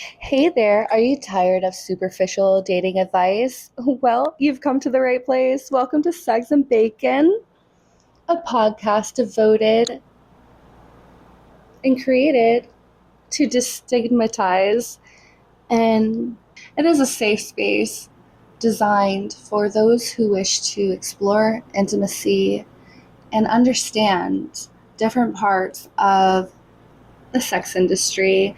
Hey there, are you tired of superficial dating advice? Well, you've come to the right place. Welcome to Seggz and Bacon, a podcast devoted and created to destigmatize, and it is a safe space designed for those who wish to explore intimacy and understand different parts of the sex industry,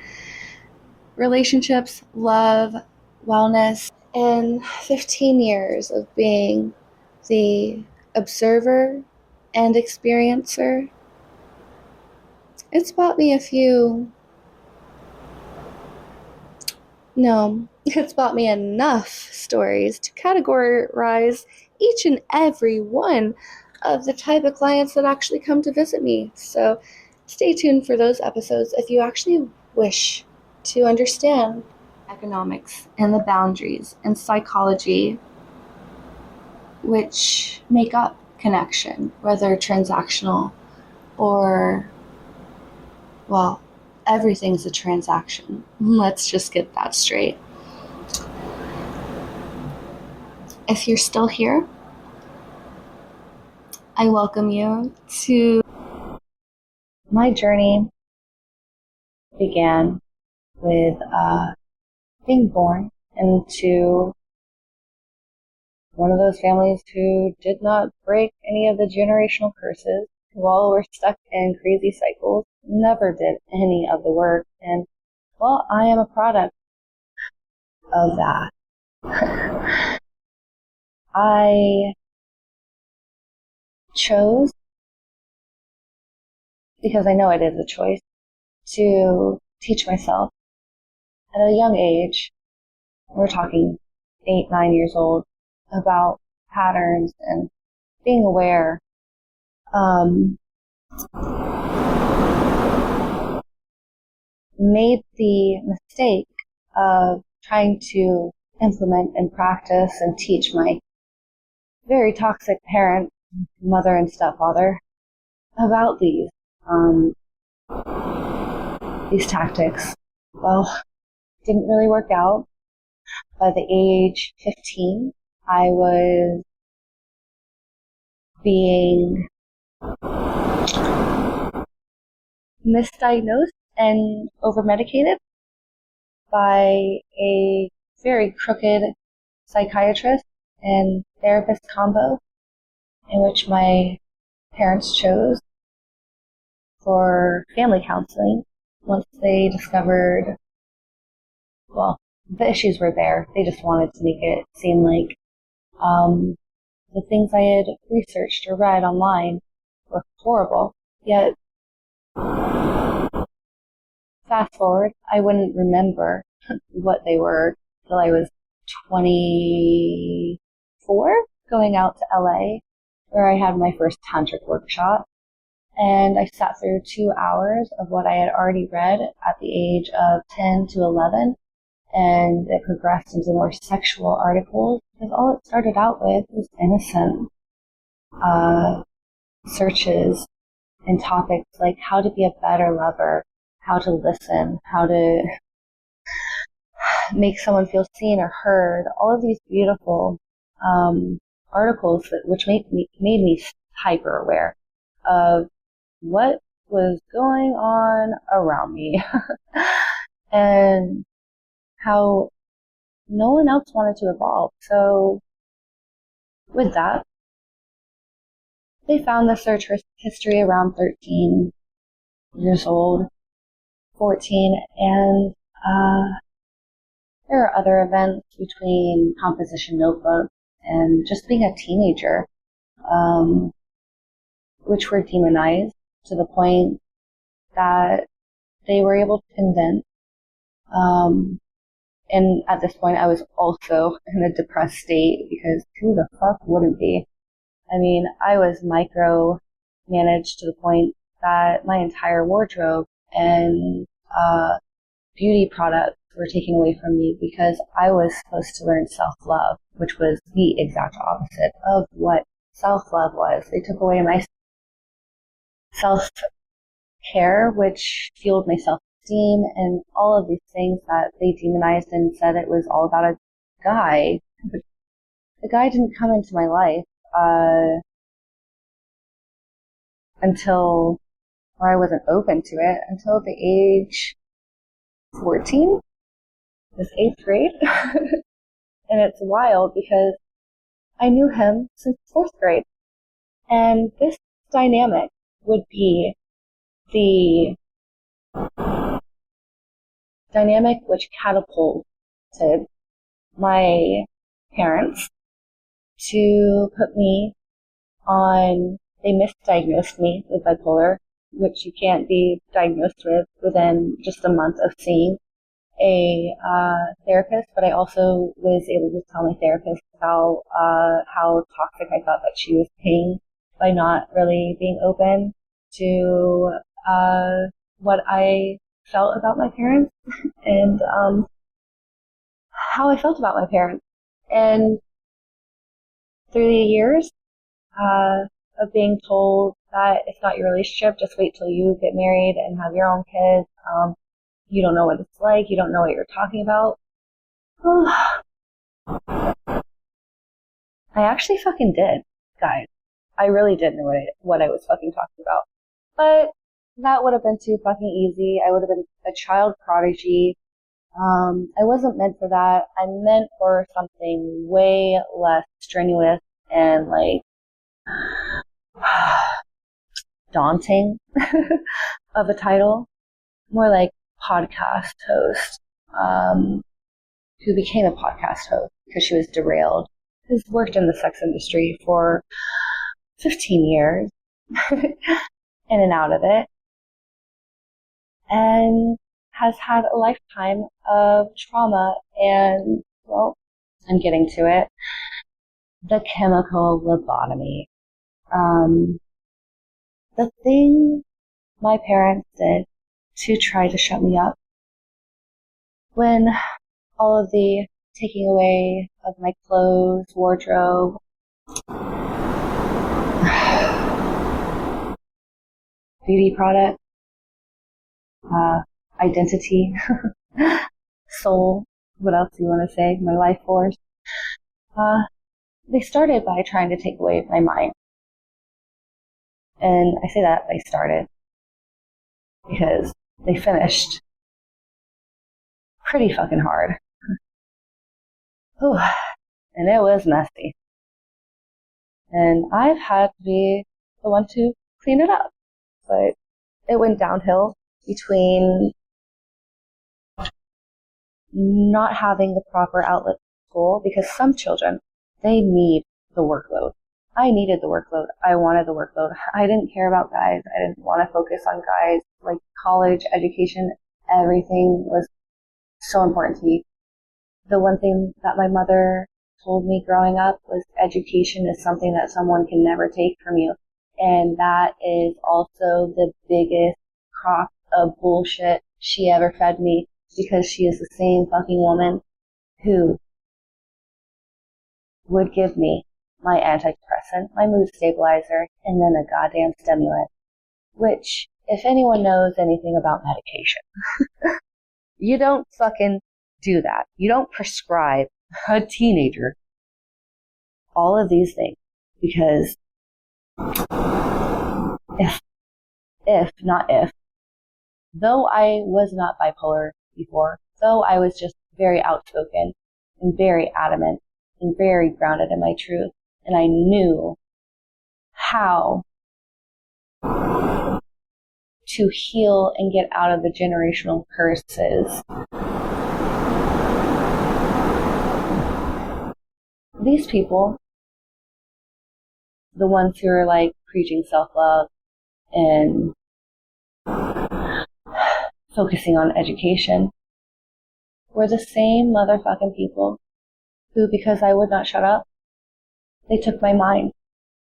relationships, love, wellness. In 15 years of being the observer and experiencer, it's bought me it's bought me enough stories to categorize each and every one of the type of clients that actually come to visit me. So stay tuned for those episodes if you actually wish to understand economics and the boundaries and psychology which make up connection, whether transactional or, well, everything's a transaction. Let's just get that straight. If you're still here, I welcome you to my journey. Began with being born into one of those families who did not break any of the generational curses, who all were stuck in crazy cycles, never did any of the work, and, well, I am a product of that. I chose, because I know it is a choice, to teach myself at a young age, we're talking 8, 9 years old, about patterns and being aware. Made the mistake of trying to implement and practice and teach my very toxic parent, mother and stepfather, about these tactics. Well, didn't really work out. By the age 15, I was being misdiagnosed and over-medicated by a very crooked psychiatrist and therapist combo, in which my parents chose for family counseling once they discovered, well, the issues were there. They just wanted to make it seem like the things I had researched or read online were horrible. Yet, fast forward, I wouldn't remember what they were till I was 24, going out to LA, where I had my first tantric workshop. And I sat through 2 hours of what I had already read at the age of 10 to 11. And it progressed into more sexual articles, because all it started out with was innocent searches and topics like how to be a better lover, how to listen, how to make someone feel seen or heard, all of these beautiful articles which made me hyper aware of what was going on around me and how no one else wanted to evolve. So with that, they found the search history around 13 years old, 14, and there are other events between composition notebooks and just being a teenager, which were demonized to the point that they were able to convince. And at this point, I was also in a depressed state, because who the fuck wouldn't be? I mean, I was micro-managed to the point that my entire wardrobe and beauty products were taken away from me, because I was supposed to learn self-love, which was the exact opposite of what self-love was. They took away my self-care, which fueled my self-esteem. self-esteem and all of these things that they demonized and said it was all about a guy. But the guy didn't come into my life until, or I wasn't open to it until the age 14, this 8th grade. And it's wild because I knew him since 4th grade. And this dynamic would be the dynamic which catapulted my parents to put me on, they misdiagnosed me with bipolar, which you can't be diagnosed with within just a month of seeing a therapist, but I also was able to tell my therapist how toxic I thought that she was being by not really being open to what I felt about my parents and how I felt about my parents. And through the years of being told that it's not your relationship, just wait till you get married and have your own kids. You don't know what it's like. You don't know what you're talking about. I actually fucking did, guys. I really did know what I was fucking talking about. But that would have been too fucking easy. I would have been a child prodigy. I wasn't meant for that. I'm meant for something way less strenuous and like daunting of a title. More like podcast host, who became a podcast host because she was derailed, who's worked in the sex industry for 15 years, in and out of it, and has had a lifetime of trauma and, well, I'm getting to it, the chemical lobotomy. The thing my parents did to try to shut me up when all of the taking away of my clothes, wardrobe, beauty product, identity, soul, what else do you want to say, my life force, they started by trying to take away my mind. And I say that they started because they finished pretty fucking hard. Whew. And it was messy. And I've had to be the one to clean it up. But it went downhill between not having the proper outlet in school, because some children, they need the workload. I needed the workload. I wanted the workload. I didn't care about guys. I didn't want to focus on guys. Like college, education, everything was so important to me. The one thing that my mother told me growing up was education is something that someone can never take from you. And that is also the biggest crop of bullshit she ever fed me, because she is the same fucking woman who would give me my antidepressant, my mood stabilizer, and then a goddamn stimulant. Which, if anyone knows anything about medication, you don't fucking do that. You don't prescribe a teenager all of these things, because though I was not bipolar before, though I was just very outspoken and very adamant and very grounded in my truth, and I knew how to heal and get out of the generational curses. These people, the ones who are like preaching self-love and focusing on education, were the same motherfucking people who, because I would not shut up, they took my mind.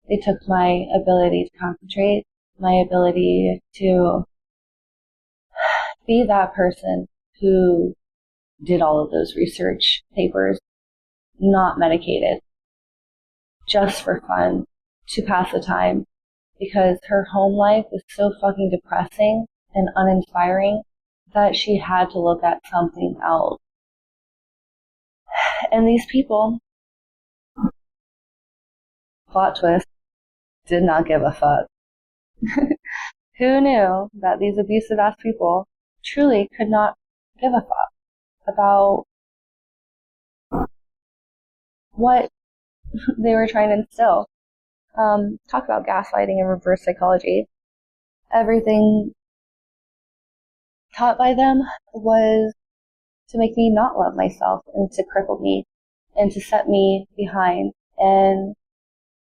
They took my ability to concentrate, my ability to be that person who did all of those research papers, not medicated, just for fun, to pass the time, because her home life was so fucking depressing and uninspiring that she had to look at something else. And these people, plot twist, did not give a fuck. Who knew that these abusive ass people truly could not give a fuck about what they were trying to instill? Talk about gaslighting and reverse psychology. Everything taught by them was to make me not love myself and to cripple me and to set me behind. And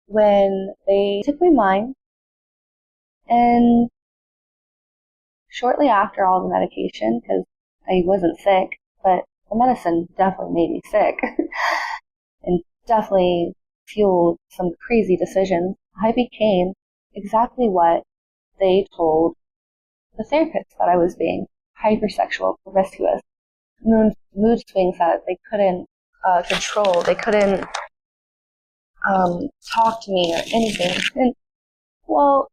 when they took my mind, and shortly after all the medication, because I wasn't sick, but the medicine definitely made me sick and definitely fueled some crazy decisions, I became exactly what they told the therapist that I was being: hypersexual, promiscuous, mood swings that they couldn't control. They couldn't talk to me or anything. And, well,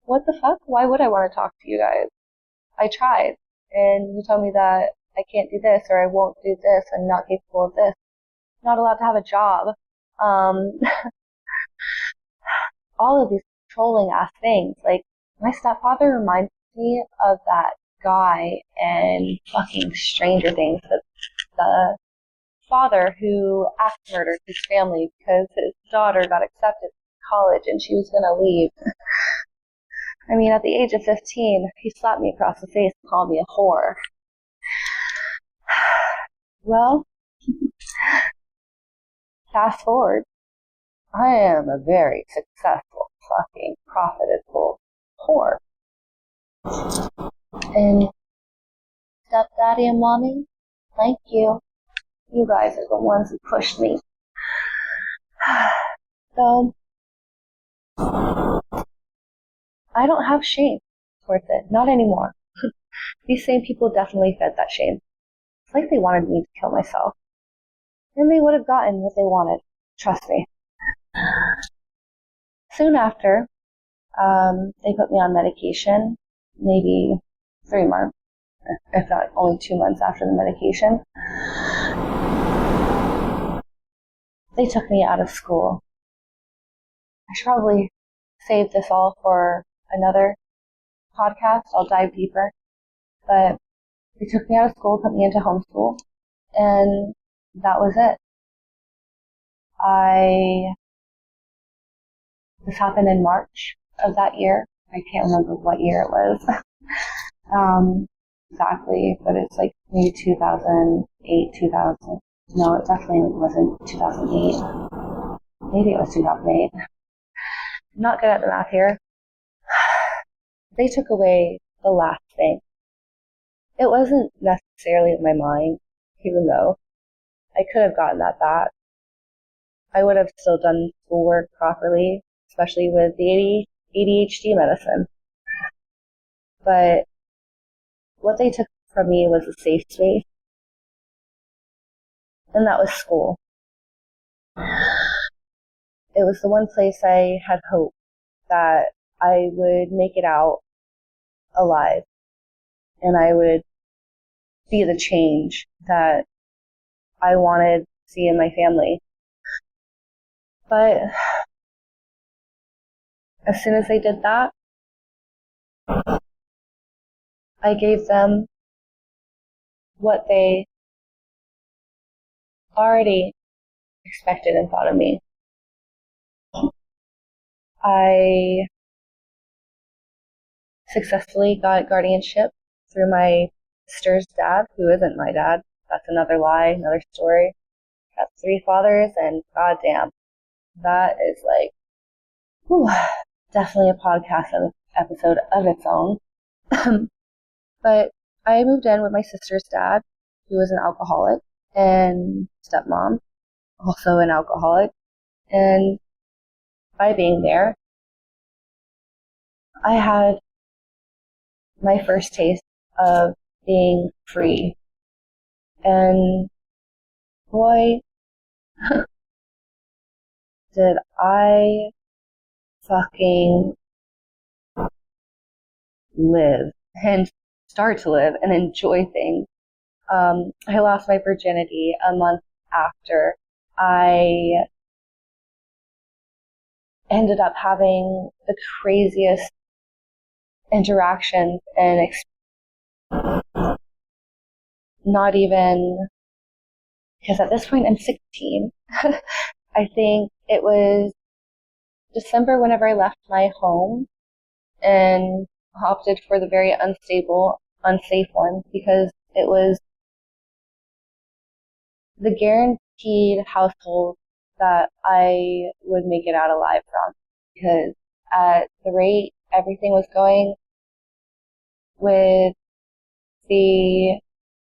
what the fuck? Why would I want to talk to you guys? I tried, and you tell me that I can't do this, or I won't do this, I'm not capable of this, I'm not allowed to have a job. All of these controlling ass things. Like, my stepfather reminds me of that guy in fucking Stranger Things, the father who axe murdered his family because his daughter got accepted to college and she was going to leave. I mean, at the age of 15, he slapped me across the face and called me a whore. Well, fast forward, I am a very successful, fucking profitable whore. And stepdaddy and mommy, thank you. You guys are the ones who pushed me. So, I don't have shame towards it. Not anymore. These same people definitely fed that shame. It's like they wanted me to kill myself. And they would have gotten what they wanted. Trust me. Soon after, they put me on medication, maybe 3 months, if not only 2 months after the medication. They took me out of school. I should probably save this all for another podcast. I'll dive deeper. But they took me out of school, put me into homeschool, and that was it. This happened in March of that year. I can't remember what year it was exactly, but it's like maybe 2008, 2000. No, it definitely wasn't 2008. Maybe it was 2008. I'm not good at the math here. They took away the last thing. It wasn't necessarily in my mind, even though I could have gotten that back. I would have still done schoolwork properly, especially with the ADHD medicine. But what they took from me was a safe space, and that was school. It was the one place I had hope that I would make it out alive, and I would be the change that I wanted to see in my family. But as soon as they did that, I gave them what they already expected and thought of me. I successfully got guardianship through my sister's dad, who isn't my dad. That's another lie, another story. Got 3 fathers, and goddamn, that is like, whew, definitely a podcast episode of its own. But I moved in with my sister's dad, who was an alcoholic, and stepmom, also an alcoholic. And by being there, I had my first taste of being free. And boy, did I fucking live and start to live and enjoy things. I lost my virginity a month after I ended up having the craziest interactions and not even, because at this point I'm 16. I think it was December whenever I left my home and opted for the very unsafe one, because it was the guaranteed household that I would make it out alive from. Because at the rate everything was going with the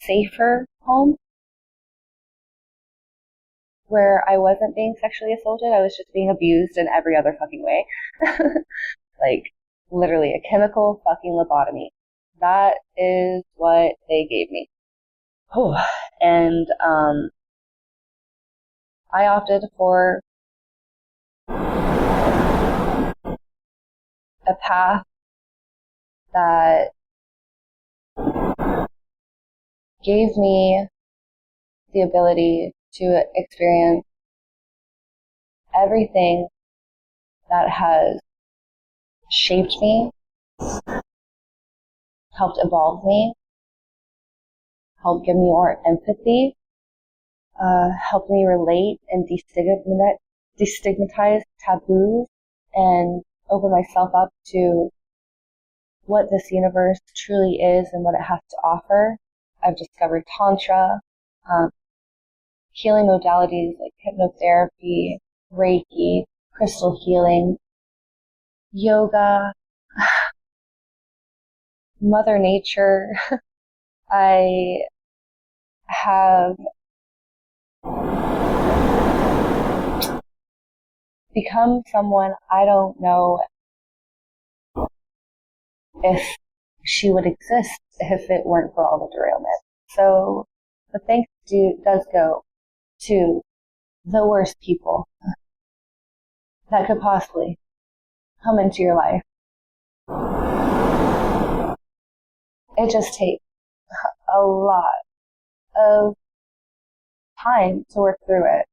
safer home, where I wasn't being sexually assaulted, I was just being abused in every other fucking way. Like, literally a chemical fucking lobotomy. That is what they gave me. Oh, and I opted for a path that gave me the ability to experience everything that has shaped me, helped evolve me, helped give me more empathy, helped me relate and destigmatize taboos and open myself up to what this universe truly is and what it has to offer. I've discovered Tantra, healing modalities like hypnotherapy, Reiki, crystal healing, yoga, Mother Nature. I have become someone I don't know if she would exist if it weren't for all the derailment. So the thanks does go to the worst people that could possibly come into your life. It just takes a lot of time to work through it.